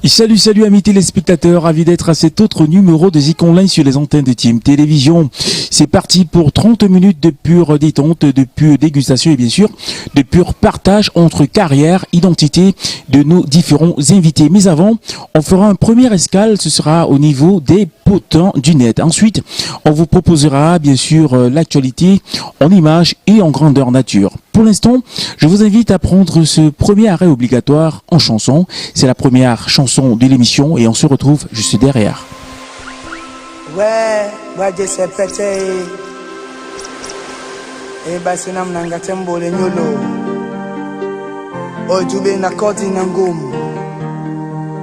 Salut amis téléspectateurs, ravi d'être à cet autre numéro de Zik Online sur les antennes de Team Télévision. C'est parti pour 30 minutes de pure détente, de pure dégustation et bien sûr de pur partage entre carrière, identité de nos différents invités. Mais avant, on fera un premier escale, ce sera au niveau des potents du net. Ensuite, on vous proposera bien sûr l'actualité en images et en grandeur nature. Pour l'instant, je vous invite à prendre ce premier arrêt obligatoire en chanson. C'est la première chanson de l'émission et on se retrouve juste derrière. Ouais, je sais pété. Et bah c'est nam nanga tembo le nyolo. O jube na koti nangum.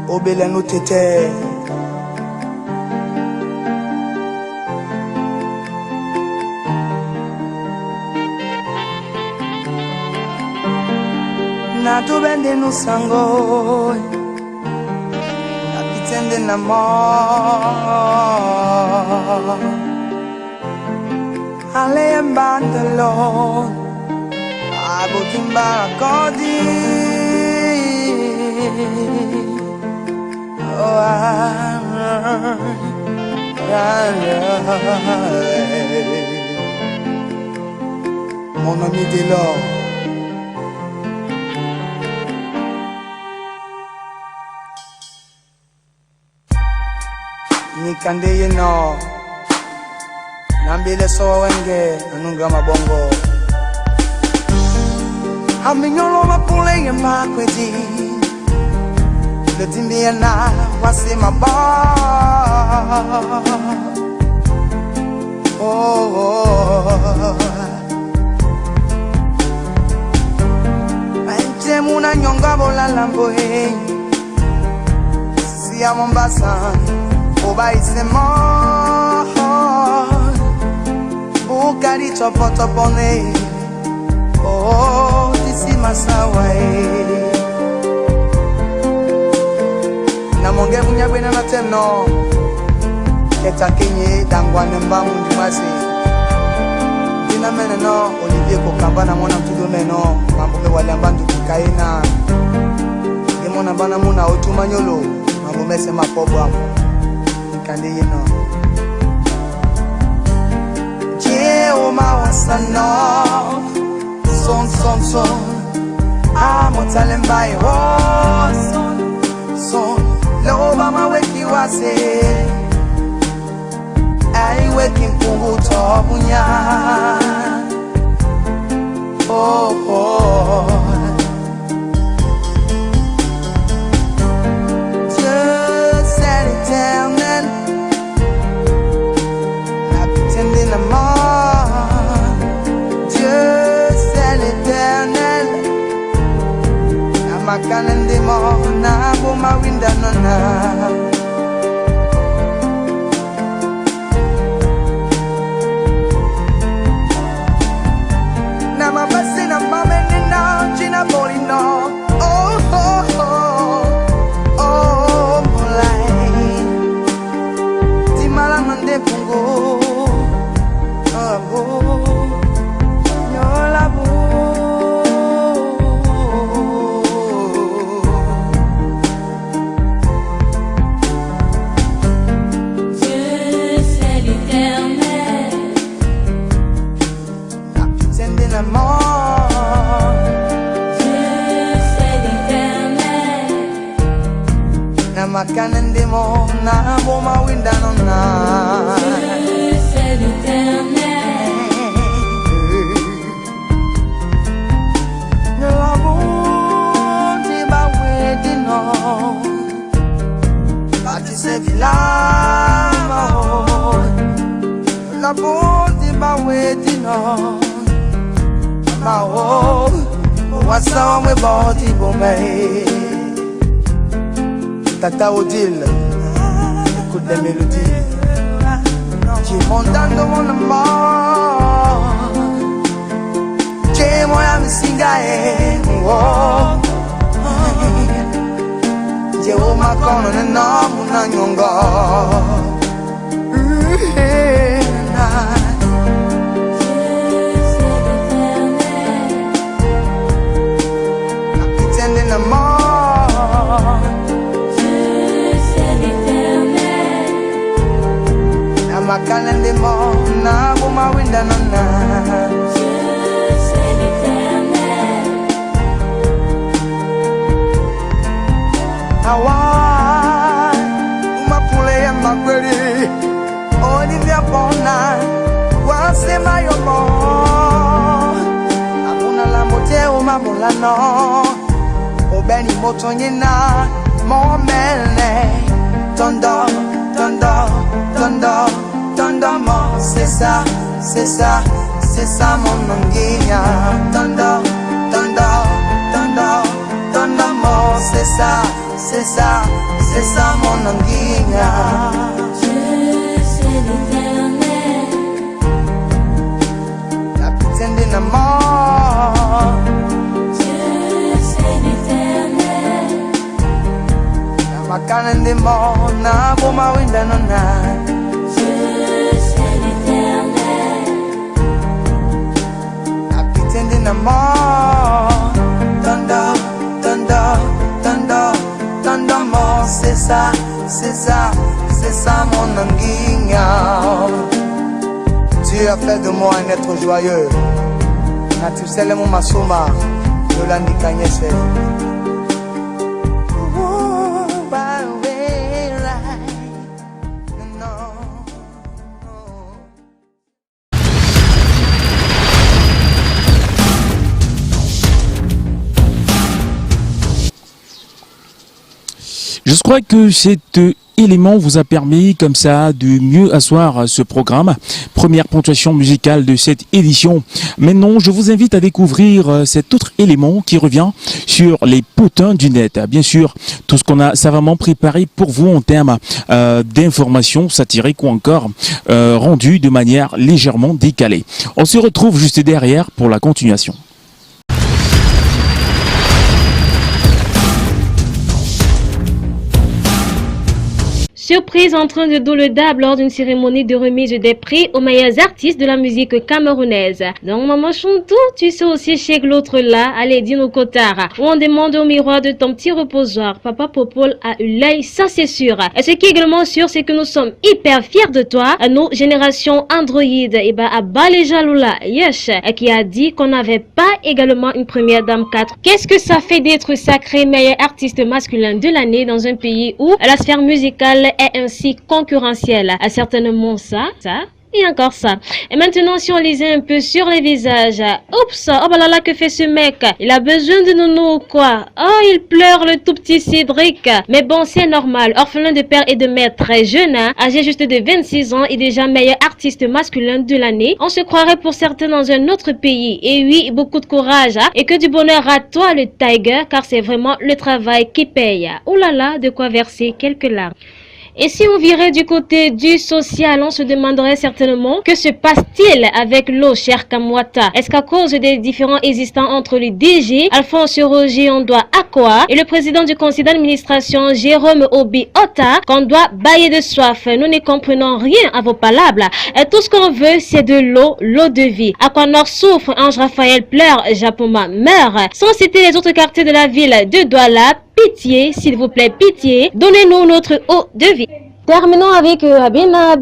O bela no tete. Na tu bende no sango, na pitende na mo, ale mbandelo, abotimba kodi, mon ami Delors. Nikande yeno nambile so wenge nunga mabongo aminyolo mapule yema kweti le timbiana wasi maba ente muna nyonga bola lambo si a Mombasa Oba isemo Bukari chopo topone Oh, disi masawa Na monge bunyagwe na natemno Keta kenye dangwa nemba mundimasi Dina mene no Olivier Kokamba na mwana mtudo meno Mambume wale ambandu kikaina Gemona bana muna otumanyolo Mambume sema pobo amu Kande you know Je o ma wasano Son Amo talemba Son Loba ma weki wase Ai weki mpungu tobunya Oh Just set it down Just set it down I'm a calendar na boma winda nona Na mabase na mamene na Gina boli no Oh mulai Timala mande pungo Makanan demo na boma winda nona C'est l'éternel La bonté ba wedi no Bati se vilama La bonté ba wedi no Ma o Wasa mwe boti bombe Tata Odile, écoute les mélodies qui montent dans mon amour. J'ai moi à me singaer, j'ai au macon un homme un nyongo. Pretending I'm all makalende mo na boma winda nana. Awa mapule ya makweli Olivia Bona wase mayomo Abuna la mote umamulano Obeni moto nyina momene Tondo, tondo, tondo, tondo mo c'est ça mon nonginya Tondo, tondo, tondo, tondo mo c'est ça mon nonginya Sending a more. Dieu, c'est l'éternel. I'm a cannon de more. Na boma winda no na. Dieu, c'est l'éternel. I'm pretending a more. Thunder, thunder, thunder, thunder more. C'est ça mon anguilla. Dieu a fait de moi un être joyeux. Natusele mu masuma Yolandi Kanyese. Je crois que cet élément vous a permis comme ça de mieux asseoir ce programme. Première ponctuation musicale de cette édition. Maintenant, je vous invite à découvrir cet autre élément qui revient sur les potins du net. Bien sûr, tout ce qu'on a savamment préparé pour vous en termes d'informations satiriques ou encore rendues de manière légèrement décalée. On se retrouve juste derrière pour la continuation. Surprise en train de dos le dab lors d'une cérémonie de remise des prix aux meilleurs artistes de la musique camerounaise. Donc maman Chontou, tu sais aussi chez l'autre là, allez dis nos cotards, où on demande au miroir de ton petit reposoir. Papa Popol a eu l'œil, ça c'est sûr. Et ce qui est également sûr, c'est que nous sommes hyper fiers de toi, nos générations Android, et bah à Balejaloula, Yesh, qui a dit qu'on n'avait pas également une première dame 4. Qu'est-ce que ça fait d'être sacré meilleur artiste masculin de l'année dans un pays où la sphère musicale est ainsi concurrentielle? Certainement ça. Et encore ça. Et maintenant, si on lisait un peu sur les visages. Oups, oh bah là, que fait ce mec? Il a besoin de nounou ou quoi? Oh, il pleure le tout petit Cédric. Mais bon, c'est normal. Orphelin de père et de mère très jeune, âgé juste de 26 ans et déjà meilleur artiste masculin de l'année. On se croirait pour certains dans un autre pays. Et oui, beaucoup de courage. Et que du bonheur à toi, le Tiger, car c'est vraiment le travail qui paye. Ouh là là, de quoi verser quelques larmes. Et si on virait du côté du social, on se demanderait certainement que se passe-t-il avec l'eau, cher Kamwata? Est-ce qu'à cause des différents existants entre le DG, Alphonse Roger, on doit à quoi? Et le président du conseil d'administration, Jérôme Obi Ota, qu'on doit bailler de soif? Nous ne comprenons rien à vos palabres. Et tout ce qu'on veut, c'est de l'eau de vie. Aquanor souffre, Ange Raphaël pleure, Japoma meurt. Sans citer les autres quartiers de la ville de Douala, pitié, s'il vous plaît, pitié, donnez-nous notre eau de vie. Terminons avec Pierre Abena,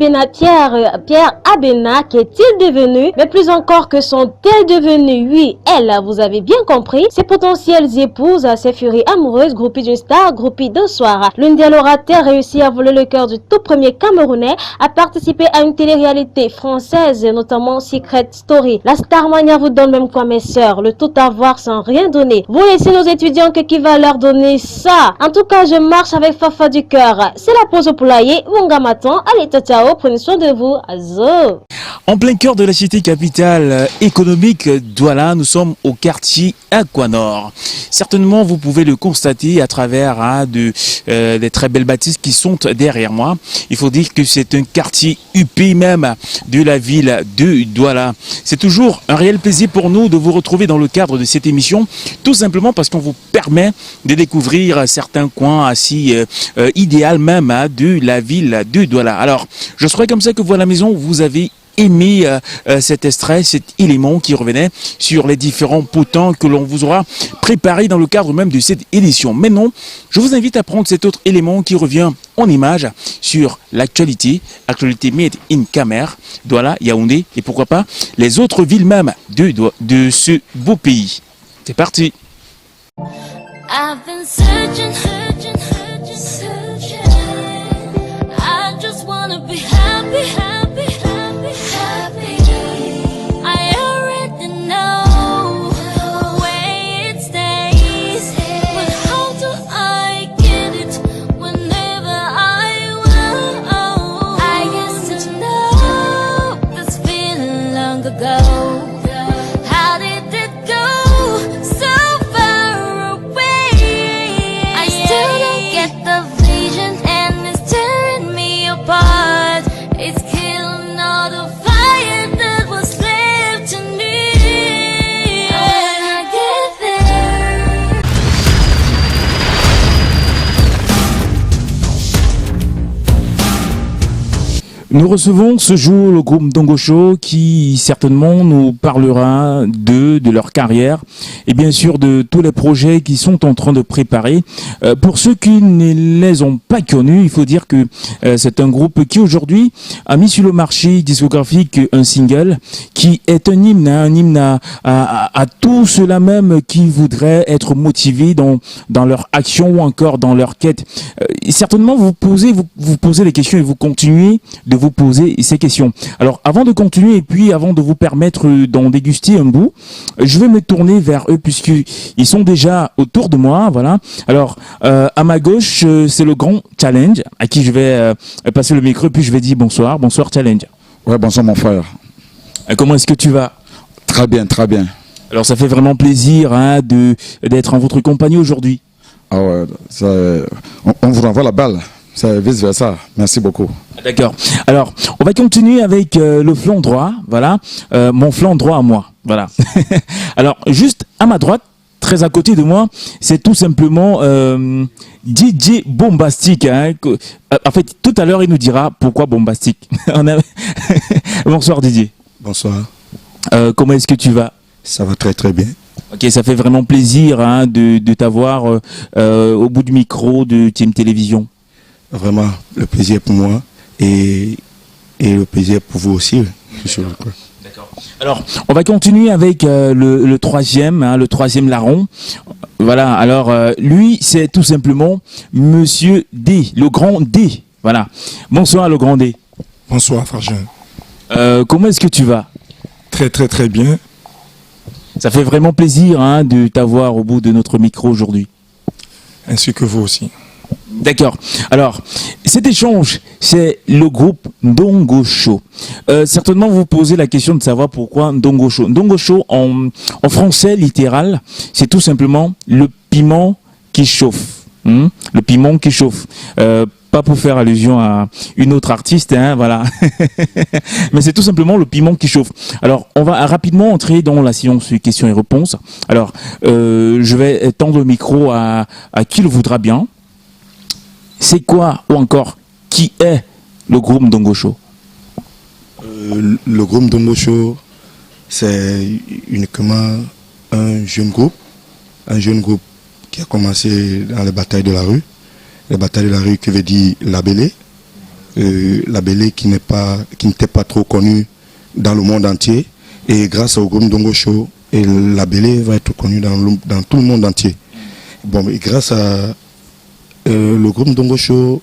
qu'est-il devenu? Mais plus encore, que sont-elles devenues? Oui, elle, vous avez bien compris, ses potentielles épouses, ses furies amoureuses, groupies d'une star, groupies d'un soir. L'une des lauréates réussit à voler le cœur du tout premier Camerounais, à participer à une télé-réalité française, notamment Secret Story. La Starmania vous donne même quoi, mes sœurs? Le tout avoir sans rien donner. Vous laissez nos étudiants que qui va leur donner ça? En tout cas, je marche avec Fafa du cœur. C'est la pause au poulailler. Wongamaton, allez, ciao, prenez soin de vous. Azo. En plein cœur de la cité capitale économique Douala, nous sommes au quartier Aquanor. Certainement, vous pouvez le constater à travers des très belles bâtisses qui sont derrière moi. Il faut dire que c'est un quartier huppé même de la ville de Douala. C'est toujours un réel plaisir pour nous de vous retrouver dans le cadre de cette émission, tout simplement parce qu'on vous permet de découvrir certains coins assez idéal même de la ville de Douala. Alors, je serais comme ça que vous à la maison, vous avez aimé cet extrait, cet élément qui revenait sur les différents potins que l'on vous aura préparé dans le cadre même de cette édition. Maintenant, je vous invite à prendre cet autre élément qui revient en image sur l'actualité made in Camer, Douala, Yaoundé et pourquoi pas les autres villes même de ce beau pays. C'est parti. I've been searching. I just wanna be happy. I already know where it stays, but how do I get it whenever I want? I used to know this feeling long ago. How did it go so far away? I still don't get the vision, and it's tearing me apart. It's killing all the fire that was left in me. When I get there, Nous recevons ce jour le groupe Ndongo Show qui certainement nous parlera de leur carrière et bien sûr de tous les projets qu'ils sont en train de préparer. Pour ceux qui ne les ont pas connus, il faut dire que c'est un groupe qui aujourd'hui a mis sur le marché discographique un single qui est un hymne à tous ceux-là même qui voudraient être motivés dans leur action ou encore dans leur quête. Certainement vous posez les questions et vous continuez de vous poser ces questions. Alors, avant de continuer et puis avant de vous permettre d'en déguster un bout, je vais me tourner vers eux puisqu'ils sont déjà autour de moi. Voilà. Alors, à ma gauche, c'est le grand Challenge à qui je vais passer le micro puis je vais dire bonsoir. Bonsoir Challenge. Ouais, bonsoir mon frère. Comment est-ce que tu vas? Très bien, très bien. Alors, ça fait vraiment plaisir d'être en votre compagnie aujourd'hui. Ah ouais, on vous renvoie la balle. C'est vice-versa. Merci beaucoup. D'accord. Alors, on va continuer avec le flanc droit. Voilà. Mon flanc droit à moi. Voilà. Alors, juste à ma droite, très à côté de moi, c'est tout simplement DJ Bombastic. Hein. En fait, tout à l'heure, il nous dira pourquoi Bombastic. Bonsoir Didier. Bonsoir. Comment est-ce que tu vas? Ça va très très bien. Ok, ça fait vraiment plaisir de t'avoir au bout du micro de Team Télévision. Vraiment, le plaisir pour moi et le plaisir pour vous aussi. D'accord. Alors, on va continuer avec le troisième larron. Voilà, alors lui, c'est tout simplement Monsieur D, le grand D. Voilà. Bonsoir, le grand D. Bonsoir, Fargin. Comment est-ce que tu vas? Très très très bien. Ça fait vraiment plaisir de t'avoir au bout de notre micro aujourd'hui. Ainsi que vous aussi. D'accord. Alors, cet échange, c'est le groupe Ndongo Show. Certainement, vous posez la question de savoir pourquoi Ndongo Show. Ndongo Show, en français littéral, c'est tout simplement le piment qui chauffe. Le piment qui chauffe. Pas pour faire allusion à une autre artiste, voilà. Mais c'est tout simplement le piment qui chauffe. Alors, on va rapidement entrer dans la séance questions et réponses. Alors, je vais tendre le micro à qui le voudra bien. C'est quoi, ou encore, qui est le groupe Ndongo Show? Le groupe Ndongo Show, c'est uniquement un jeune groupe qui a commencé dans les batailles de la rue. Les batailles de la rue qui veut dire labellé. Labellé qui n'était pas trop connu dans le monde entier. Et grâce au groupe Ndongo Show, labellé va être connu dans tout le monde entier. Bon, et grâce à le groupe Ndongo Show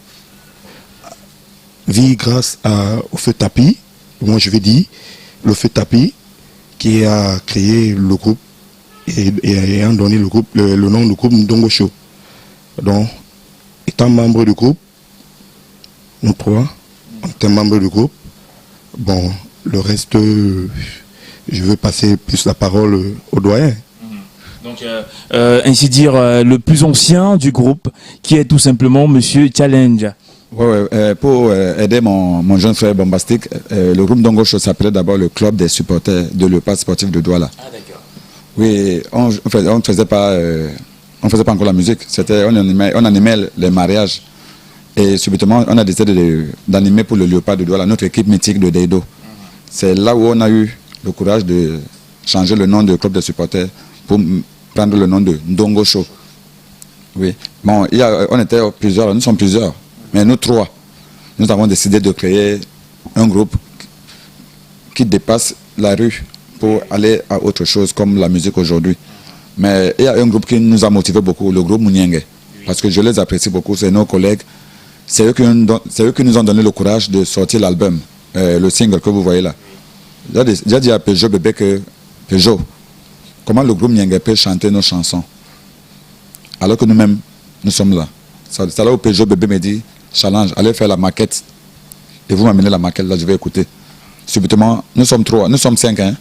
vit grâce au Feu Tapi, moi je vais dire le Feu Tapi qui a créé le groupe et ayant donné le nom du groupe Ndongo Show. Donc, étant membre du groupe, nous trois, on était membres du groupe. Bon, le reste, je veux passer plus la parole au doyen. Donc, ainsi dire, le plus ancien du groupe, qui est tout simplement Monsieur Challenge. Ouais, pour aider mon jeune frère Bombastic, le groupe Ndongo Show s'appelait d'abord le club des supporters de l'Europe sportif de Douala. Ah d'accord. Oui, on ne faisait pas encore la musique. On animait les mariages. Et subitement, on a décidé d'animer pour le Léopard de Douala, notre équipe mythique de Deido. c'est là où on a eu le courage de changer le nom de club de supporters pour prendre le nom de Ndongo Show. Oui. Bon, on était plusieurs, nous sommes plusieurs, mais nous trois, nous avons décidé de créer un groupe qui dépasse la rue pour aller à autre chose comme la musique aujourd'hui. Mais il y a un groupe qui nous a motivé beaucoup, le groupe Mouniengue, parce que je les apprécie beaucoup, c'est nos collègues. C'est eux qui nous ont donné le courage de sortir l'album, le single que vous voyez là. J'ai dit à Peugeot bébé que Peugeot, comment le groupe Mouniengue peut chanter nos chansons alors que nous-mêmes, nous sommes là. C'est là où Peugeot bébé me dit, challenge, allez faire la maquette. Et vous m'amenez la maquette, là je vais écouter. Subitement, nous sommes trois, nous sommes 5, hein,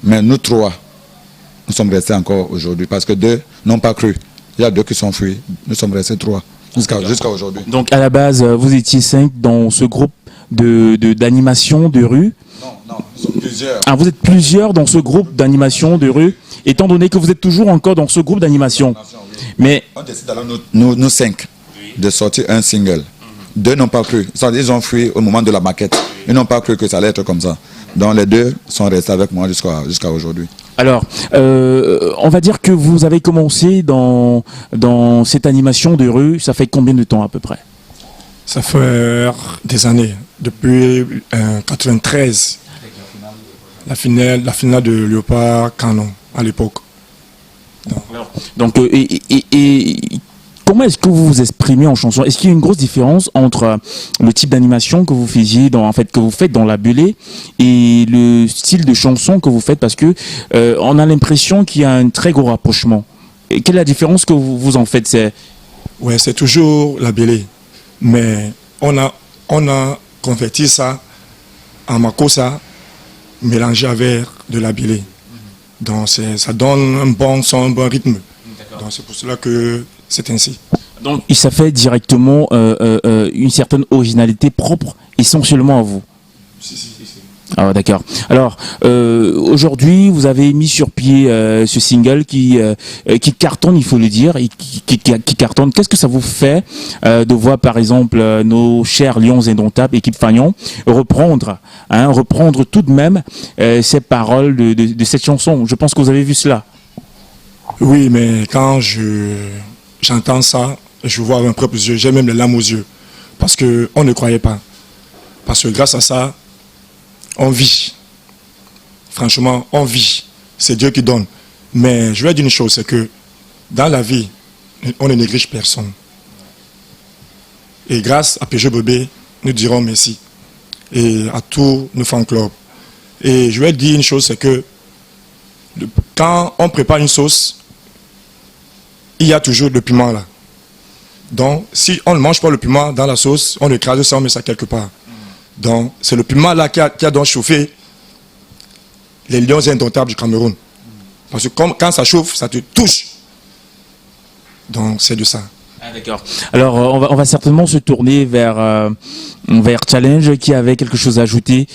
mais nous trois, nous sommes restés encore aujourd'hui parce que 2 n'ont pas cru. Il y a 2 qui sont fuis, nous sommes restés 3 jusqu'à aujourd'hui. Donc à la base, vous étiez 5 dans ce groupe d'animation de rue. Non, nous sommes plusieurs. Ah, vous êtes plusieurs dans ce groupe d'animation de rue, étant donné que vous êtes toujours encore dans ce groupe d'animation. Mais on décide alors nous 5 de sortir un single. 2 n'ont pas cru. Ils ont fui au moment de la maquette. Ils n'ont pas cru que ça allait être comme ça. Donc les 2 sont restés avec moi jusqu'à aujourd'hui. alors, on va dire que vous avez commencé dans cette animation de rue, ça fait combien de temps à peu près? Ça fait des années, depuis 93. La finale de Léopard Canon à l'époque. Donc, comment est-ce que vous vous exprimez en chanson? Est-ce qu'il y a une grosse différence entre le type d'animation que vous faisiez que vous faites dans la Belée et le style de chanson que vous faites? Parce que on a l'impression qu'il y a un très gros rapprochement. Et quelle est la différence que vous en faites? Ouais, c'est toujours la Belée. Mais on a converti ça en makossa mélangé avec de la Belée. Donc ça donne un bon son, un bon rythme. Donc c'est pour cela que c'est ainsi. Donc ça fait directement une certaine originalité propre essentiellement à vous. Si. Ah d'accord. Alors aujourd'hui vous avez mis sur pied ce single qui cartonne, il faut le dire, et qui cartonne. Qu'est-ce que ça vous fait de voir par exemple nos chers Lions Indomptables, équipe Fagnon, reprendre tout de même ces paroles de cette chanson? Je pense que vous avez vu cela. Oui, mais quand j'entends ça, je vois avec mes propres yeux, j'ai même les larmes aux yeux. Parce qu'on ne croyait pas. Parce que grâce à ça, on vit. Franchement, on vit. C'est Dieu qui donne. Mais je vais dire une chose, c'est que dans la vie, on ne néglige personne. Et grâce à Peugeot Bébé, nous dirons merci. Et à tous nos fan clubs. Et je vais dire une chose, c'est que quand on prépare une sauce, il y a toujours le piment là. Donc, si on ne mange pas le piment dans la sauce, on écrase ça, on met ça quelque part. Donc, c'est le piment là qui a donc chauffé les Lions Indomptables du Cameroun. Parce que quand ça chauffe, ça te touche. Donc, c'est de ça. Ah, d'accord. Alors, on va certainement se tourner vers Challenge qui avait quelque chose à ajouter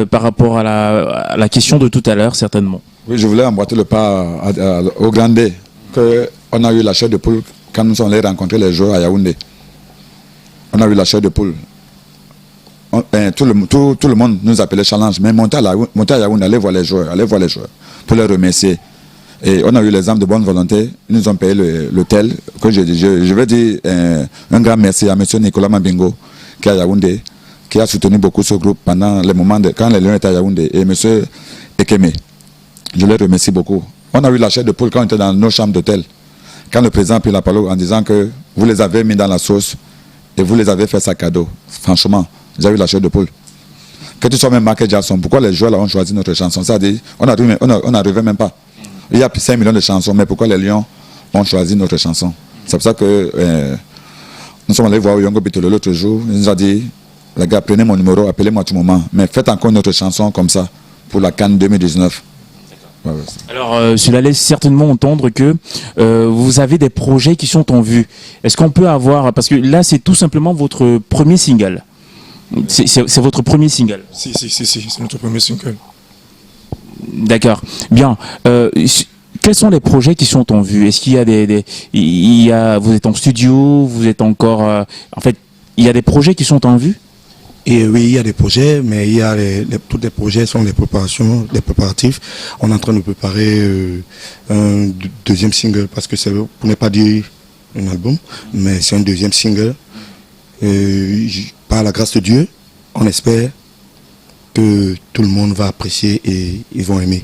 par rapport à la question de tout à l'heure, certainement. Oui, je voulais emboîter le pas au Grandé, qu'on a eu la chair de poule quand nous sommes allés rencontrer les joueurs à Yaoundé. On a eu la chair de poule. Tout le monde nous appelait Challenge, mais montez à Yaoundé, allez voir les joueurs, pour les remercier. Et on a eu les âmes de bonne volonté, ils nous ont payé l'hôtel. Je vais dire un grand merci à M. Nicolas Mabingo, qui est à Yaoundé, qui a soutenu beaucoup ce groupe pendant les moments quand les Lions étaient à Yaoundé, et M. Ekeme. Je les remercie beaucoup. On a eu la chair de poule quand on était dans nos chambres d'hôtel. Quand le président a pris la parole en disant que vous les avez mis dans la sauce et vous les avez fait ça cadeau. Franchement, j'ai eu la chair de poule. Que tu sois même Michael Jackson, pourquoi les joueurs là ont choisi notre chanson? Ça dit, on n'arrivait même pas. Il y a 5 millions de chansons, mais pourquoi les Lions ont choisi notre chanson? C'est pour ça que nous sommes allés voir Yongo Bitolo l'autre jour. Il nous a dit, les gars, prenez mon numéro, appelez-moi à tout moment, mais faites encore notre chanson comme ça pour la CAN 2019. Ouais. Alors, cela laisse certainement entendre que vous avez des projets qui sont en vue. Est-ce qu'on peut avoir... Parce que là, c'est tout simplement votre premier single. C'est votre premier single. Si, c'est notre premier single. D'accord. Bien. Quels sont les projets qui sont en vue? Est-ce qu'il y a vous êtes en studio, vous êtes encore... en fait, il y a des projets qui sont en vue? Et oui, il y a des projets, mais il y a tous les projets sont des préparations, des préparatifs. On est en train de préparer un deuxième single, parce que c'est, pour ne pas dire un album, mais c'est un deuxième single. Par la grâce de Dieu, on espère que tout le monde va apprécier et ils vont aimer.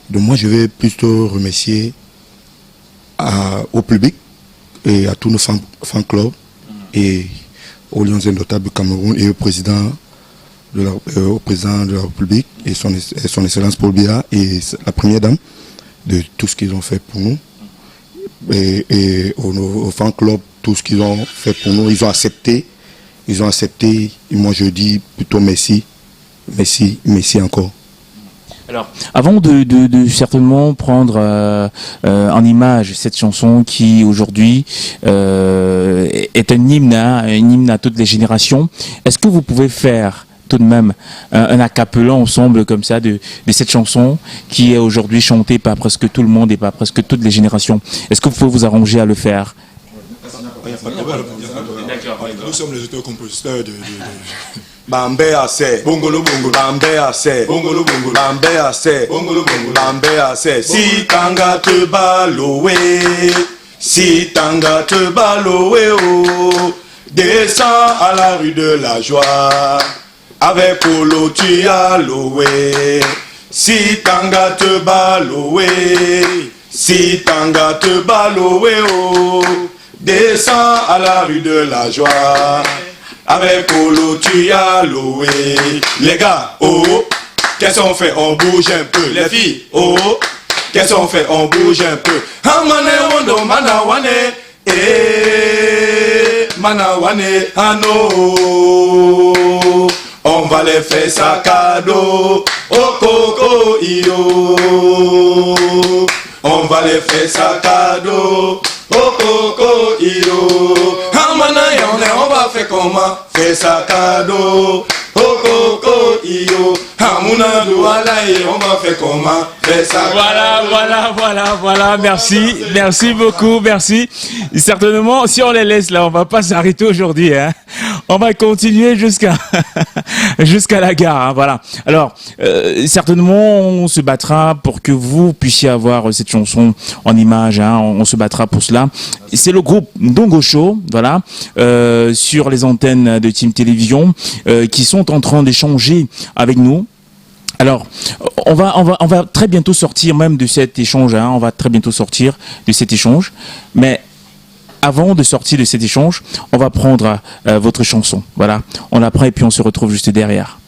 Donc moi, je vais plutôt remercier au public et à tous nos fan clubs et aux Lions indomptables du Cameroun et au président de la République et son Excellence Paul Biya et la première dame de tout ce qu'ils ont fait pour nous. Et aux fan clubs, tout ce qu'ils ont fait pour nous, ils ont accepté. Et moi je dis plutôt merci encore. Alors, avant de certainement prendre en image cette chanson qui aujourd'hui est un hymne à toutes les générations, est-ce que vous pouvez faire tout de même un acapella ensemble comme ça de cette chanson qui est aujourd'hui chantée par presque tout le monde et par presque toutes les générations? Est-ce que vous pouvez vous arranger à le faire? Nous sommes les auteurs-compositeurs de... Bambé assez, bongolo bongolo, Bambé assez, bongolo bongolo, Bambé assez, bongolo bongolo, Bambé assez. Si tanga te baloé, si tanga te baloé, oh, descends à la rue de la joie, avec Polo tu as loué. Si tanga te baloé, si tanga te baloé, oh, descends à la rue de la joie. Avec Polo, tu as loué. Les gars, oh, qu'est-ce qu'on fait? On bouge un peu. Les filles, oh, qu'est-ce qu'on fait? On bouge un peu. Hamane, wondo, manawane, manawane, ano. On va les faire sacado, oh, coco, io. On va les faire sacado, oh, coco, io. On va faire comment? Faire sacado, oh, coco, io. Hamuna doualaï, on va faire comment? Faire sacado. Voilà, merci beaucoup, merci. Certainement, si on les laisse là, on va pas s'arrêter aujourd'hui, hein. On va continuer jusqu'à la gare, hein, voilà. Alors, certainement, on se battra pour que vous puissiez avoir cette chanson en image, hein. On se battra pour cela. C'est le groupe Ndongo Show, voilà, sur les antennes de Team Télévision, qui sont en train d'échanger avec nous. Alors, on va très bientôt sortir même de cet échange, hein. On va très bientôt sortir de cet échange, mais avant de sortir de cet échange, on va prendre votre chanson. Voilà, on la prend et puis on se retrouve juste derrière.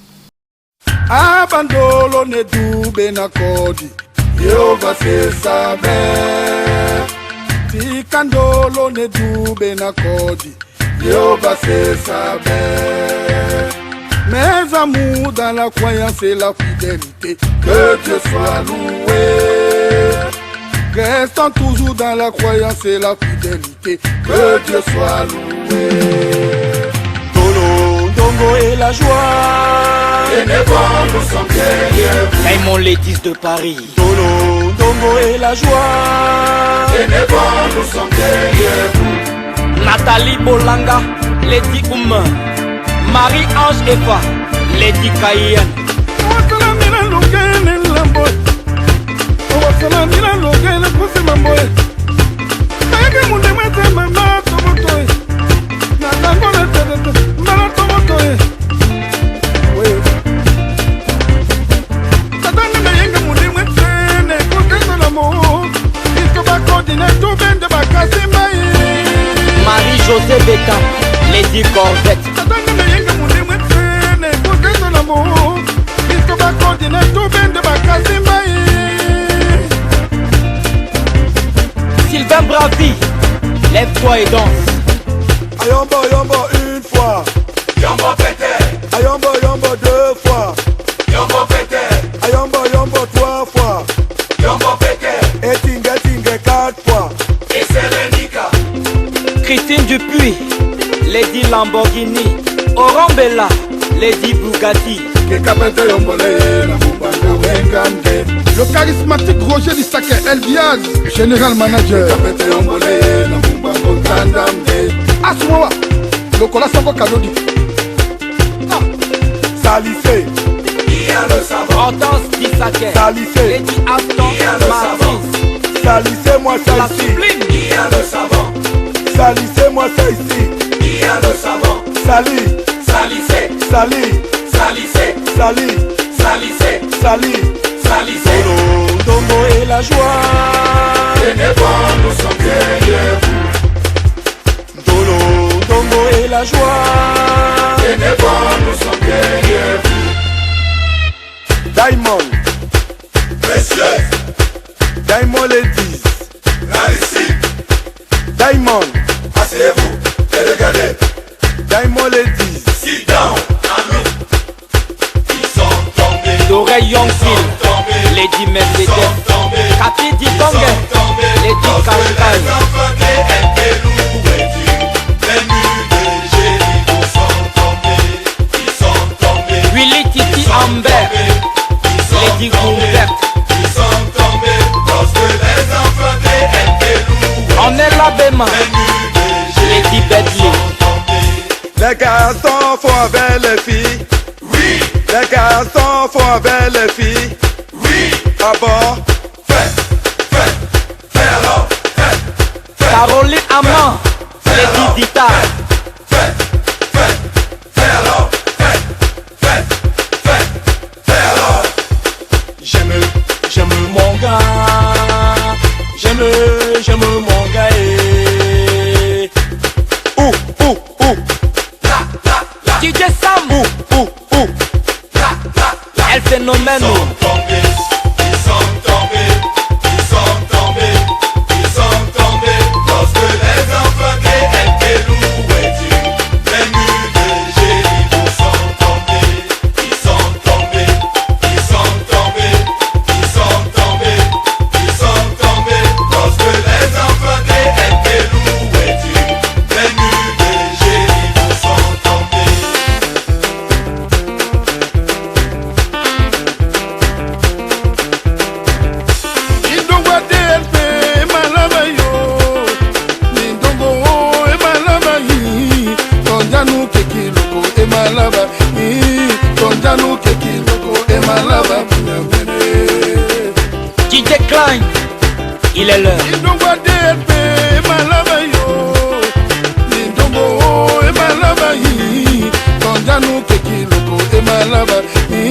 Abandolo ne dube na kodi, Yehova se saber. Tikandolo ne dube na kodi, Yehova se saber. Mes amours dans la croyance et la fidélité, que Dieu soit loué. Restons toujours dans la croyance et la fidélité, que Dieu soit loué. Tolo, Ndongo et la joie, les névons nous sont derrière vous. Raymond Létis de Paris. Tolo, Ndongo et la joie, les névons nous sont derrière vous. Nathalie Bolanga, Lady Ouma, Marie-Ange Eva, Lady Cayenne. Marie-José Beka, Lady Corvette. Sylvain Bravi, lève-toi et danse. Ayombo yombo une fois, Yombo pété, ayombo yombo deux fois, yombo pété, ayombo yombo trois fois, yombo pété, et tingue quatre fois. et Serenica. Christine Dupuis, Lady Lamborghini. Oran Bella, Lady Bugatti. Le charismatique Roger Lissake, Elviaz, général manager. Asuma, le cola sango kadodi. Salissé, Hortense Dissaquet, salissé, Lady Aston Martins, salissez-moi ça la ici. sublime, Salissez-moi ça ici. Sali, sali, sali. Solo, Ndongo et la joie. Nous sommes derrière vous. Dolo, Ndongo et la joie. Nous sommes derrière vous. Diamond, Précieux, Diamond Ladies, Narissime, Diamond, asseyez-vous et regardez. Diamond Ladies, Sit down, Anou. Ils sont tombés, D'oreille Youngfield, tombés, Lady ils Mercedes, sont tombés, Cathy ils Dibonge, sont tombés. Lady Lorsque les Kankai, enfants des Nkelou et du Bénu de Jéricho sont tombés, ils sont tombés, Willy Titi Amber, ils sont Lady tombés, Goubert, ils sont tombés. Lorsque les enfants des Nkelou on est la Bema, Bénu de Lady Jéricho Bedley, sont tombés. les garçons font avec les filles. Oui, Les garçons font avec les filles. oui, À bord, fais alors, Caroline Amand, Lady Dita, fais alors, j'aime mon gars, j'aime mon gars. DJ Sam, El Phénomène, ils sont tombés, ils sont tombés, ils sont tombés, ils sont tombés. Lorsque les enfants des Nkelou et du Bénu de Jéricho sont tombés, ils sont tombés, ils sont tombés, ils sont tombés, ils sont tombés. Lorsque les enfants des Nkelou et du Bénu de Jéricho sont tombés. Indongo DLP malama yo. Indongo e malama yi. Tonjanu keki loko e malaba yi. Tonjanu keki loko e malaba bunyamene. DJ Klein, il est l'heure. Indongo DLP malama yo. Indongo e malaba yi. Tonjanu keki loko e malaba yi.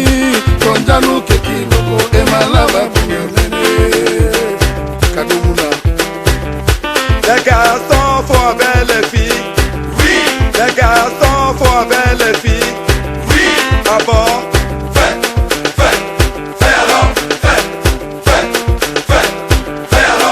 Tonjanu keki loko e malaba bunyamene. Kadouna. Les garçons font avec les filles. Oui, Les garçons font avec les filles. oui. À bord, Fais alors, fais alors, fais alors.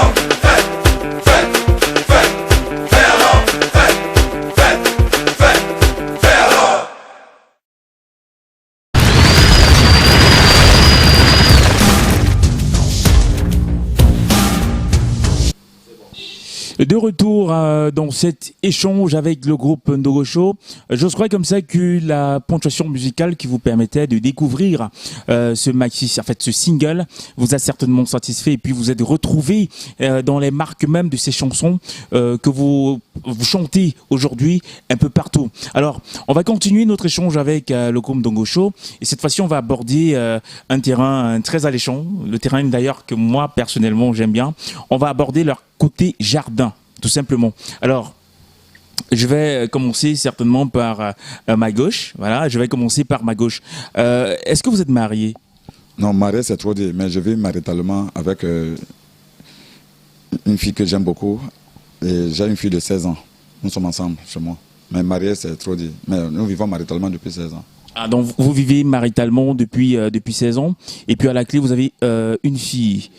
De retour dans cet échange avec le groupe Ndongo Show, j'ose croire comme ça que la ponctuation musicale qui vous permettait de découvrir ce maxi, en fait ce single, vous a certainement satisfait et puis vous êtes retrouvé dans les marques même de ces chansons que vous chantez aujourd'hui un peu partout. Alors, on va continuer notre échange avec le groupe Ndongo Show et cette fois-ci on va aborder un terrain très alléchant, le terrain d'ailleurs que moi personnellement j'aime bien. On va aborder leur côté jardin, tout simplement. Alors, je vais commencer certainement par ma gauche. Voilà, je vais commencer par ma gauche. Est-ce que vous êtes marié? Non, marié, c'est trop dit, mais je vis maritalement avec une fille que j'aime beaucoup. Et j'ai une fille de 16 ans. Nous sommes ensemble chez moi. Mais marié, c'est trop dit. Mais nous vivons maritalement depuis 16 ans. Ah, donc vous vivez maritalement depuis 16 ans. Et puis à la clé, vous avez une fille.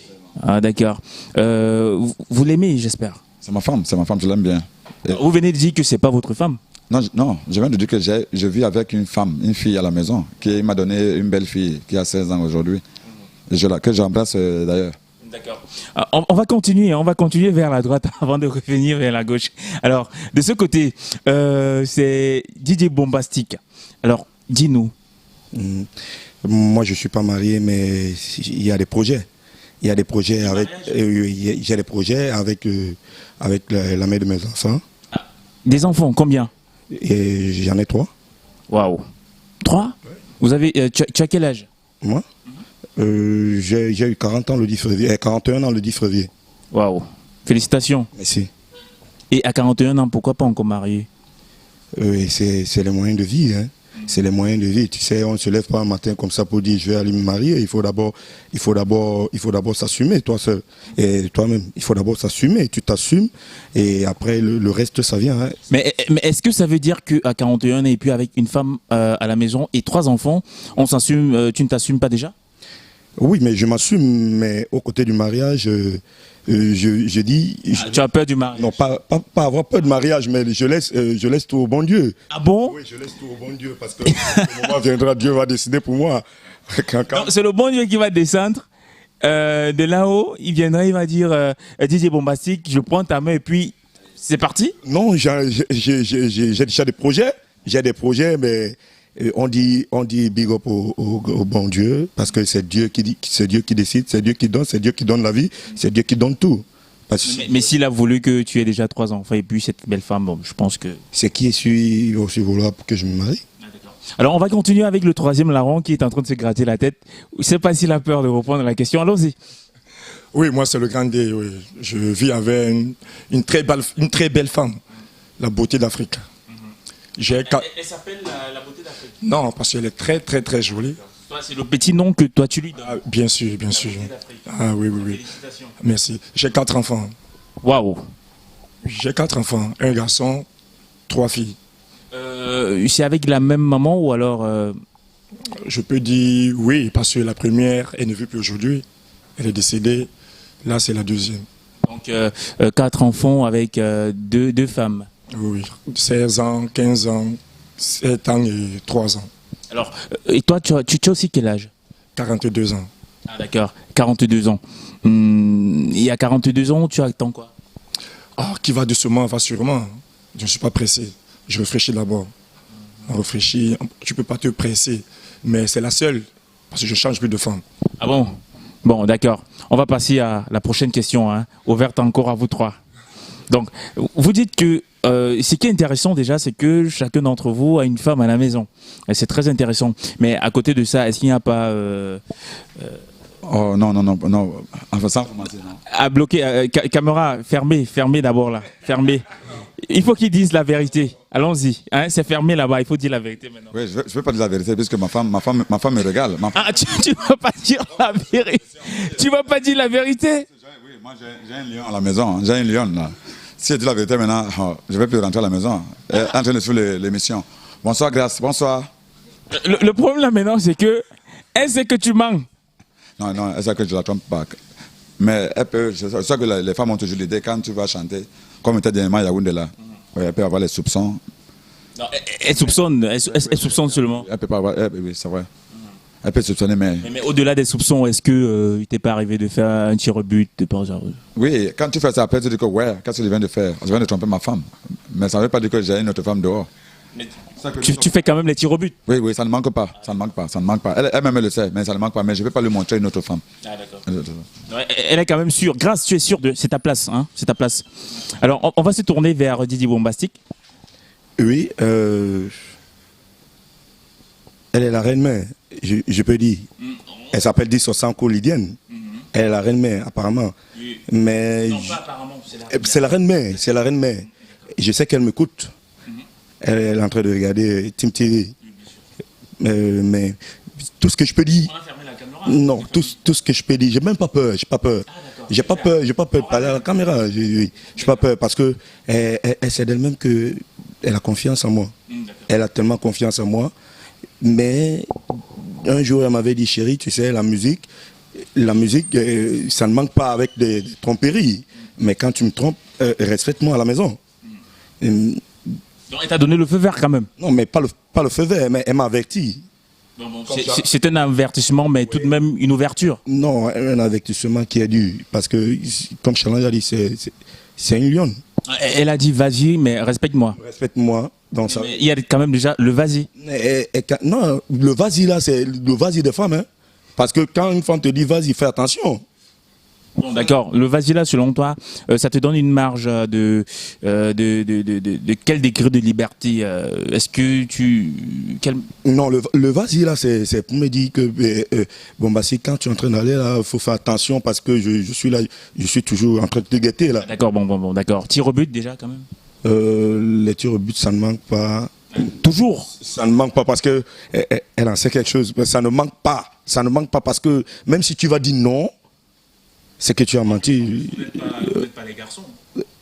Ah, d'accord. Vous l'aimez, j'espère. C'est ma femme, je l'aime bien. Et Vous venez de dire que c'est pas votre femme. non, je viens de dire que je vis avec une femme, une fille à la maison, qui m'a donné une belle fille qui a 16 ans aujourd'hui. Et que j'embrasse d'ailleurs. D'accord. On va continuer vers la droite avant de revenir vers la gauche. Alors, de ce côté, c'est DJ Bombastic. Alors, dis-nous. Moi, je ne suis pas marié, mais il y a des projets. Il y a des projets avec, j'ai des projets avec la mère de mes enfants. Des enfants, combien? Et j'en ai 3. Waouh. 3? Vous avez, tu as quel âge? Moi, j'ai eu 40 ans le 10 février, 41 ans le 10 février. Waouh. Félicitations. Merci. Et à 41 ans, pourquoi pas encore marié? Oui, c'est les moyens de vie. Hein. C'est les moyens de vie. Tu sais, on ne se lève pas un matin comme ça pour dire je vais aller me marier. Il faut d'abord s'assumer toi seul et toi-même. Il faut d'abord s'assumer. Tu t'assumes et après le reste ça vient. Hein. Mais est-ce que ça veut dire qu'à 41 ans et puis avec une femme à la maison et 3 enfants, on s'assume? Tu ne t'assumes pas déjà? Oui, mais je m'assume. Mais au côté du mariage, je dis. Tu as peur du mariage? Non, pas avoir peur de mariage, mais je laisse tout au bon Dieu. Ah bon? Oui, je laisse tout au bon Dieu parce que le moment viendra, Dieu va décider pour moi. C'est le bon Dieu qui va descendre de là-haut. Il viendra, il va dire Didier Bombastic, je prends ta main et puis c'est parti? Non, j'ai déjà des projets. J'ai des projets, mais on dit big up au bon Dieu parce que c'est Dieu qui décide, c'est Dieu qui donne la vie, c'est Dieu qui donne tout. Mais s'il a voulu que tu aies déjà 3 enfants et puis cette belle femme, bon, je pense que... C'est qui suis aussi vouloir pour que je me marie. Alors on va continuer avec le 3e larron qui est en train de se gratter la tête. Je ne sais pas s'il a peur de reprendre la question. Allons-y. Oui, moi c'est le grand D. Oui. Je vis avec une très belle femme, la beauté d'Afrique. Elle s'appelle la beauté d'Afrique? Non, parce qu'elle est très très très jolie. C'est le petit nom que toi tu lui donnes. Ah, bien sûr, bien sûr. Ah oui, oui, oui. Félicitations. Merci. J'ai 4 enfants. Waouh. J'ai 4 enfants, un garçon, 3 filles. C'est avec la même maman ou alors Je peux dire oui, parce que la première, elle ne vit plus aujourd'hui. Elle est décédée. Là, c'est la deuxième. Donc 4 enfants avec 2 femmes. Oui, 16 ans, 15 ans, 7 ans et 3 ans. Alors, et toi, tu as aussi quel âge? 42 ans. Ah d'accord, 42 ans. Et à 42 ans, tu attends quoi? Ah, qui va doucement, va sûrement. Je ne suis pas pressé. Je réfléchis d'abord. On réfléchit, tu ne peux pas te presser. Mais c'est la seule, parce que je change plus de femme. Ah bon? Bon, d'accord. On va passer à la prochaine question, hein, ouverte encore à vous 3. Donc, vous dites que ce qui est intéressant déjà, c'est que chacun d'entre vous a une femme à la maison. Et c'est très intéressant. Mais à côté de ça, est-ce qu'il n'y a pas... Oh non. Enfin, ça, non. À bloquer, caméra, fermez d'abord là. Fermez. Il faut qu'ils disent la vérité. Allons-y. Hein, c'est fermé là-bas, il faut dire la vérité maintenant. Oui, je ne veux pas dire la vérité puisque ma femme me régale. Ah, tu ne vas pas dire la vérité? Tu ne vas pas dire la vérité? Oui, moi j'ai un lion à la maison. J'ai un lion là. Si je dis la vérité maintenant, je ne vais plus rentrer à la maison. En train de suivre l'émission. Bonsoir, Grâce. Bonsoir. Le problème là maintenant, c'est que elle sait que tu mens. Non, elle sait que je ne la trompe pas. Mais elle peut, je sais que les femmes ont toujours l'idée, quand tu vas chanter, comme était dernièrement Yaoundé là, elle peut avoir les soupçons. Non, elle soupçonne seulement. Elle peut pas avoir, oui, c'est vrai. Elle peut soupçonner, mais au-delà des soupçons, est-ce que il t'est pas arrivé de faire un tir au but de par exemple? Oui, quand tu fais ça, après tu dis que ouais, qu'est-ce que je viens de faire? Je viens de tromper ma femme. Mais ça ne veut pas dire que j'ai une autre femme dehors. Mais tu fais quand même les tirs au but? Oui, ça ne manque pas. Ça ne manque pas. Elle-même le sait, mais ça ne manque pas. Mais je ne vais pas lui montrer une autre femme. Ah d'accord. Elle est quand même sûre. Grâce, tu es sûre de... C'est ta place, hein? C'est ta place. Alors, on va se tourner vers Didier Bombastic. Oui, elle est la reine-mère, je peux dire. Elle s'appelle Dissosanko Lydienne. Elle est la reine-mère, apparemment. Oui. Mais non, pas apparemment, c'est la reine-mère. C'est la reine-mère. Je sais qu'elle m'écoute. Elle est en train de regarder Tim TV. Mais tout ce que je peux dire... On a fermé la caméra. Non, tout ce que je peux dire, j'ai même pas peur. J'ai pas peur. J'ai pas peur de parler à la caméra. J'ai pas peur parce que elle sait d'elle-même que elle a confiance en moi. Elle a tellement confiance en moi. Mais un jour, elle m'avait dit, chérie, tu sais, la musique, ça ne manque pas avec des tromperies. Mais quand tu me trompes, respecte-moi à la maison. Donc elle t'a donné le feu vert quand même? Non, mais pas le feu vert, mais elle m'a averti. C'est un avertissement, mais tout de même une ouverture. Non, un avertissement qui est dû. Parce que, comme Challenge a dit, c'est une lionne. Elle a dit vas-y, mais respecte-moi. Respecte-moi. Mais il y a quand même déjà le vas-y. Non, le vas-y là, c'est le vas-y des femmes. Hein. Parce que quand une femme te dit vas-y, fais attention. Bon, d'accord. Le Vasila, selon toi, ça te donne une marge de quel degré de liberté est-ce que Non, le vas-y là, c'est pour me dire que Bombastic, quand tu es en train d'aller là, il faut faire attention parce que je suis là, je suis toujours en train de te guetter là. D'accord, bon, d'accord. Tir au but déjà quand même. Les tirs au but, ça ne manque pas. Toujours. Ça ne manque pas parce que elle en sait quelque chose. Mais ça ne manque pas. Ça ne manque pas parce que même si tu vas dire non, c'est que tu as menti. Vous n'êtes pas les garçons.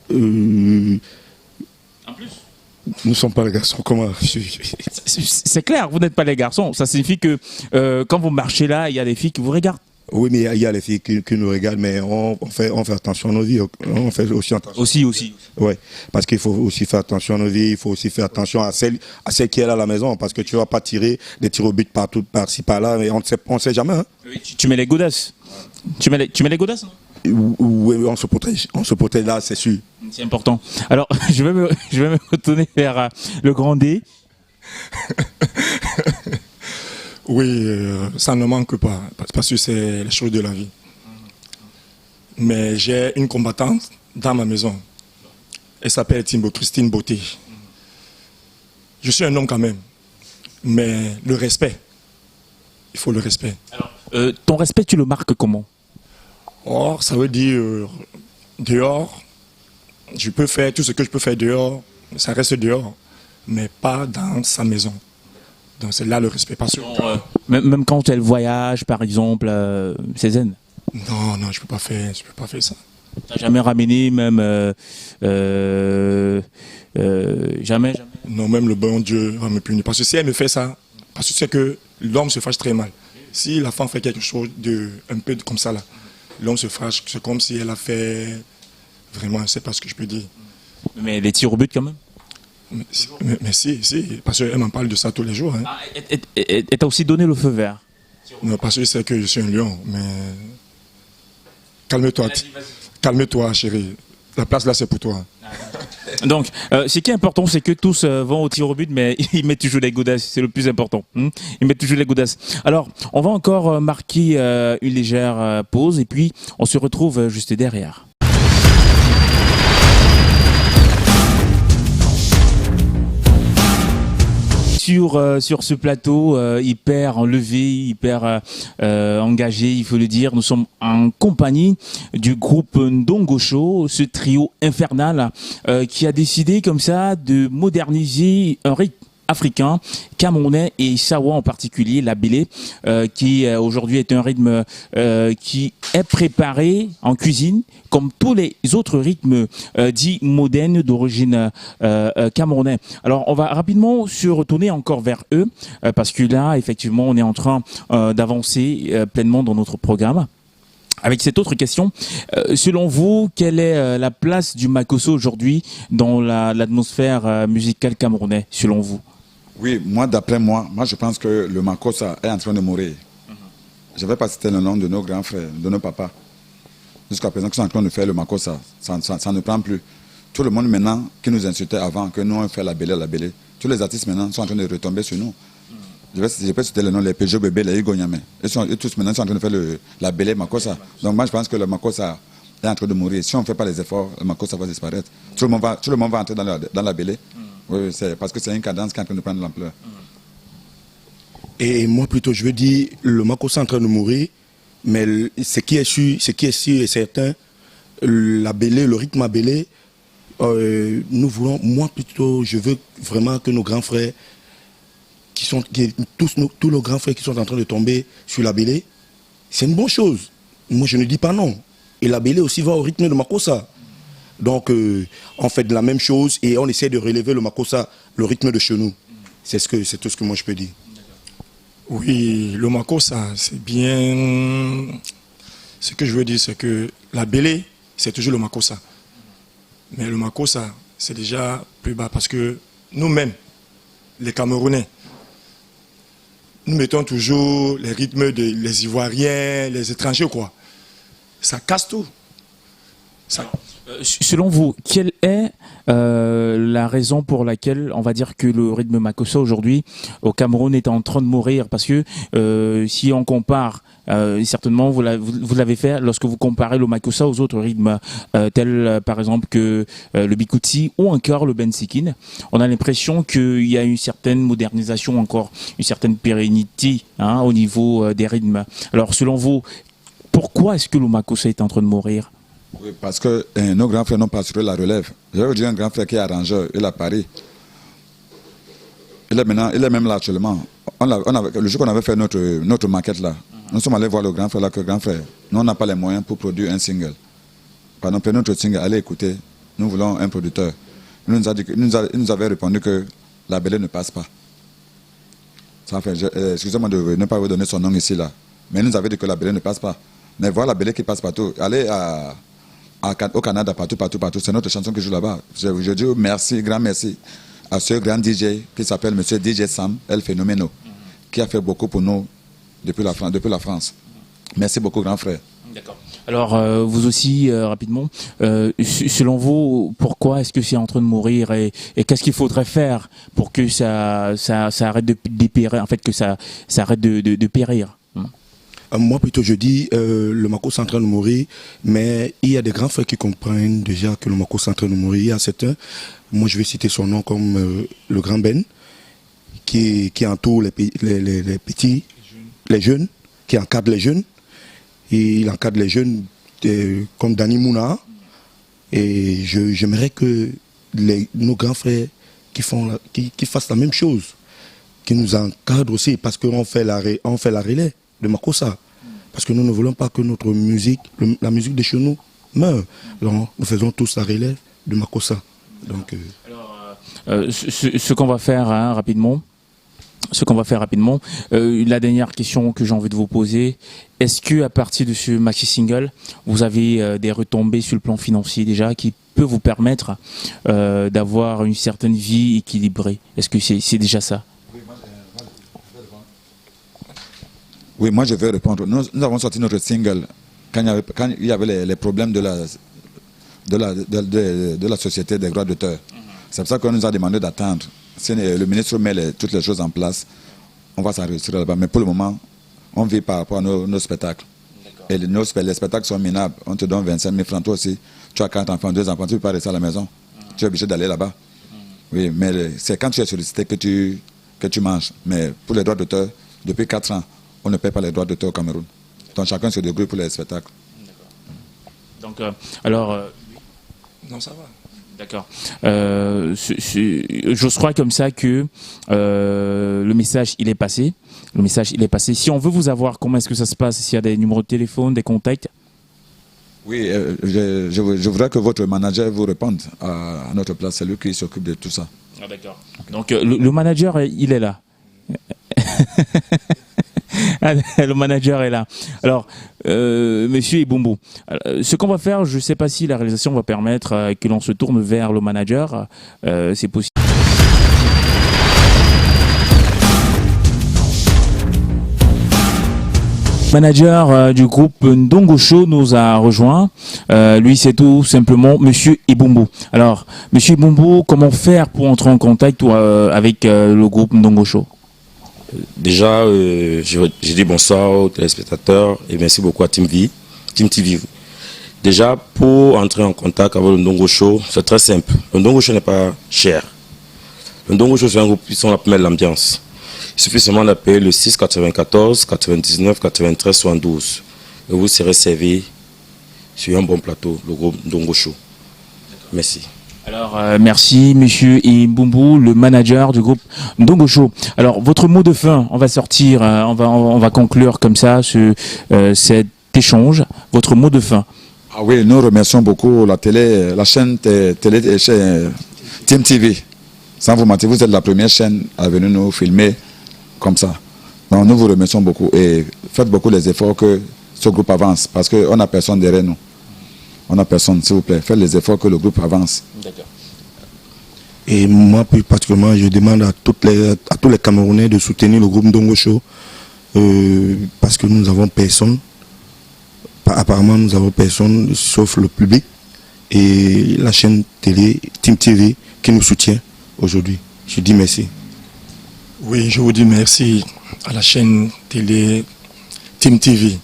En plus. Nous ne sommes pas les garçons. Comment? C'est clair, vous n'êtes pas les garçons. Ça signifie que quand vous marchez là, il y a des filles qui vous regardent. Oui, mais il y a les filles qui nous regardent, mais on fait attention à nos vies. On fait aussi attention. Aussi. Oui, parce qu'il faut aussi faire attention à nos vies. Il faut aussi faire attention à celle qui est là à la maison, parce que tu ne vas pas tirer des tirs au but partout, par-ci, par-là, mais on ne sait jamais. Hein. Oui, tu mets les godasses. Tu mets les godasses, non? Oui, on se protège là, c'est sûr. C'est important. Alors, je vais me retourner vers le grand D. Oui, ça ne manque pas, parce que c'est les choses de la vie. Mais j'ai une combattante dans ma maison. Elle s'appelle Christine Beauté. Je suis un homme quand même, mais le respect, il faut le respect. Alors, ton respect, tu le marques comment? Or, ça veut dire dehors, je peux faire tout ce que je peux faire dehors, ça reste dehors, mais pas dans sa maison. Donc c'est là le respect. Parce que, même quand elle voyage, par exemple, c'est zen. Non, je peux pas faire ça. T'as jamais ramené, même jamais. Non, même le bon Dieu va me punir. Parce que si elle me fait ça, parce que c'est que l'homme se fâche très mal. Si la femme fait quelque chose un peu comme ça là, l'homme se fâche. C'est comme si elle a fait vraiment, je sais pas ce que je peux dire. Mais les tirs au but quand même. Mais si, parce qu'elle m'en parle de ça tous les jours. Hein. Ah, et t'as aussi donné le feu vert. Non, parce que c'est que je suis un lion, mais calme-toi, calme-toi, chérie. La place là, c'est pour toi. Donc, ce qui est important, c'est que tous vont au tir au but, mais ils mettent toujours les godasses. C'est le plus important. Ils mettent toujours les godasses. Alors, on va encore marquer une légère pause et puis on se retrouve juste derrière. Sur ce plateau hyper enlevé, hyper engagé, il faut le dire. Nous sommes en compagnie du groupe Ndongo Show, ce trio infernal qui a décidé comme ça de moderniser un rythme africain, camerounais et sawa en particulier, la bélé, qui aujourd'hui est un rythme qui est préparé en cuisine comme tous les autres rythmes dits modernes d'origine camerounaise. Alors on va rapidement se retourner encore vers eux parce que là effectivement on est en train d'avancer pleinement dans notre programme. Avec cette autre question, selon vous, quelle est la place du makosso aujourd'hui dans l'atmosphère musicale camerounaise, selon vous? Oui, moi, d'après moi, je pense que le makossa est en train de mourir. Je ne vais pas citer le nom de nos grands frères, de nos papas. Jusqu'à présent, qui sont en train de faire le makossa, ça ne prend plus. Tout le monde maintenant qui nous insultait avant, que nous on fait la bélé, tous les artistes maintenant sont en train de retomber sur nous. Je peux citer le nom, les Peugeot Bébé, les Hugo Niamé. Ils tous maintenant sont en train de faire la bélé makossa. Donc moi, je pense que le makossa est en train de mourir. Si on ne fait pas les efforts, le makossa va disparaître. Tout le monde va entrer dans la bélé. Oui, c'est parce que c'est une cadence qui est en train de prendre l'ampleur. Et moi, plutôt, je veux dire, le makossa est en train de mourir, mais ce qui est sûr et certain, la bélé, le rythme à bélé, nous voulons, moi plutôt, je veux vraiment que nos grands frères, tous nos grands frères qui sont en train de tomber sur la bélé, c'est une bonne chose. Moi, je ne dis pas non. Et la bélé aussi va au rythme de makossa. Donc, on fait de la même chose et on essaie de relever le makossa, le rythme de chez nous. C'est tout ce que moi je peux dire. Oui, le makossa, c'est bien. Ce que je veux dire, c'est que la bélé, c'est toujours le makossa. Mais le makossa, c'est déjà plus bas parce que nous-mêmes, les Camerounais, nous mettons toujours les rythmes des Ivoiriens, les étrangers, quoi. Ça casse tout. Selon vous, quelle est la raison pour laquelle on va dire que le rythme makossa aujourd'hui au Cameroun est en train de mourir? Parce que si on compare certainement vous l'avez fait lorsque vous comparez le makossa aux autres rythmes tels par exemple que le bikuti ou encore le bensikin. On a l'impression qu'il y a une certaine modernisation encore, une certaine pérennité au niveau des rythmes. Alors selon vous, pourquoi est-ce que le makossa est en train de mourir? Oui, parce que nos grands frères n'ont pas assuré la relève. J'avais dit un grand frère qui est arrangeur, il est à Paris. Il est même là actuellement. Le jour qu'on avait fait notre maquette là, nous sommes allés voir le grand frère là, que grand frère, nous on n'a pas les moyens pour produire un single. Pardon, pour notre single, allez écouter, nous voulons un producteur. Il nous avait répondu que la Bélé ne passe pas. Excusez-moi de ne pas vous donner son nom ici là, mais il nous avait dit que la Bélé ne passe pas. Mais voilà la Bélé qui passe partout. Allez au Canada, partout. C'est notre chanson qui joue là-bas. Je dis merci, grand merci à ce grand DJ qui s'appelle Monsieur DJ Sam El Phénoméno, qui a fait beaucoup pour nous depuis la France. Merci beaucoup, grand frère. D'accord. Alors, vous aussi, rapidement, selon vous, pourquoi est-ce que c'est en train de mourir et qu'est-ce qu'il faudrait faire pour que ça arrête de dépérir, en fait, que ça arrête de périr? Moi, plutôt, je dis le makossa est en train de mourir, mais il y a des grands frères qui comprennent déjà que le makossa est en train de mourir. Il y a certains, moi je vais citer son nom comme le grand Ben, qui entoure les petits, les jeunes, qui encadre les jeunes. Et il encadre les jeunes comme Dani Mouna. Et j'aimerais que nos grands frères qui fassent la même chose, qui nous encadrent aussi, parce qu'on fait la relais de makossa. Parce que nous ne voulons pas que notre musique, la musique de chez nous, meure. Donc, nous faisons tous la relève de makossa. Donc, alors, ce qu'on va faire rapidement, la dernière question que j'ai envie de vous poser, est-ce que à partir de ce maxi single, vous avez des retombées sur le plan financier déjà qui peut vous permettre d'avoir une certaine vie équilibrée? Est-ce que c'est déjà ça? Oui, moi je vais répondre. Nous avons sorti notre single quand il y avait les problèmes de la société des droits d'auteur. C'est pour ça qu'on nous a demandé d'attendre. Si le ministre met toutes les choses en place, on va s'enregistrer là-bas. Mais pour le moment, on vit par rapport à nos spectacles. Et les spectacles sont minables. On te donne 25 000 francs. Toi aussi, tu as 4 enfants, 2 enfants, tu ne peux pas rester à la maison. Tu es obligé d'aller là-bas. Oui, mais c'est quand tu es sollicité que tu manges. Mais pour les droits d'auteur, depuis 4 ans, on ne paie pas les droits d'auteur au Cameroun. Donc chacun se débrouille pour les spectacles. Donc, alors... Non, ça va. D'accord. J'ose croire comme ça que le message, il est passé. Le message, il est passé. Si on veut vous avoir, comment est-ce que ça se passe? S'il y a des numéros de téléphone, des contacts? Oui, je voudrais que votre manager vous réponde à notre place. C'est lui qui s'occupe de tout ça. Ah, d'accord. Donc, le manager, il est là. Le manager est là. Alors, monsieur Ibumbu, ce qu'on va faire, je ne sais pas si la réalisation va permettre que l'on se tourne vers le manager. C'est possible. Manager du groupe Ndongo Show nous a rejoint. Lui, c'est tout simplement Monsieur Ibumbu. Alors, Monsieur Ibumbu, comment faire pour entrer en contact avec le groupe Ndongo Show? Déjà, je dis bonsoir aux téléspectateurs et merci beaucoup à Team TV. Déjà, pour entrer en contact avec le Ndongo Show, c'est très simple. Le Ndongo Show n'est pas cher. Le Ndongo Show, c'est un groupe qui sont là pour mettre l'ambiance. Il suffit seulement d'appeler le 6 94 99 93 72 et vous serez servi sur un bon plateau, le groupe Ndongo Show. Merci. Alors, merci, monsieur Ibumbu, le manager du groupe Ndongo Show. Alors, votre mot de fin, on va sortir, on va conclure comme ça cet échange. Votre mot de fin. Ah oui, nous remercions beaucoup la chaîne télé Team TV. Sans vous mentir, vous êtes la première chaîne à venir nous filmer comme ça. Donc, nous vous remercions beaucoup et faites beaucoup les efforts que ce groupe avance parce qu'on n'a personne derrière nous. On n'a personne, s'il vous plaît. Faites les efforts que le groupe avance. D'accord. Et moi, plus particulièrement, je demande à tous les Camerounais de soutenir le groupe Ndongo Show parce que nous n'avons personne. Apparemment, nous n'avons personne sauf le public et la chaîne télé, Team TV, qui nous soutient aujourd'hui. Je dis merci. Oui, je vous dis merci à la chaîne télé Team TV,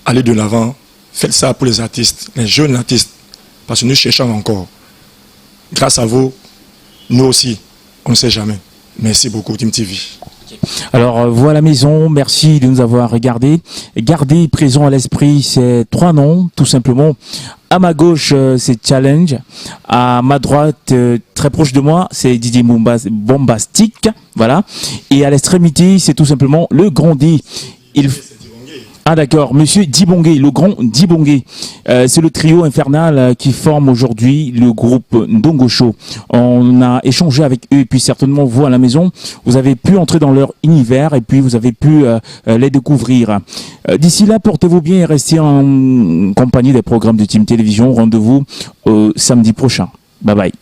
allez de l'avant, faites ça pour les artistes, les jeunes artistes, parce que nous cherchons encore. Grâce à vous, nous aussi, on ne sait jamais. Merci beaucoup, Team TV. Alors voilà la maison, merci de nous avoir regardé. Gardez présent à l'esprit ces 3 noms, tout simplement. À ma gauche, c'est Challenge. À ma droite, très proche de moi, c'est Didier Bombastique. Voilà. Et à l'extrémité, c'est tout simplement le Grand D. Ah d'accord, monsieur Dibongué, le grand Dibongué. C'est le trio infernal qui forme aujourd'hui le groupe Ndongo Show. On a échangé avec eux et puis certainement vous à la maison, vous avez pu entrer dans leur univers et puis vous avez pu les découvrir. D'ici là, portez-vous bien et restez en compagnie des programmes de Team Télévision. Rendez-vous samedi prochain. Bye bye.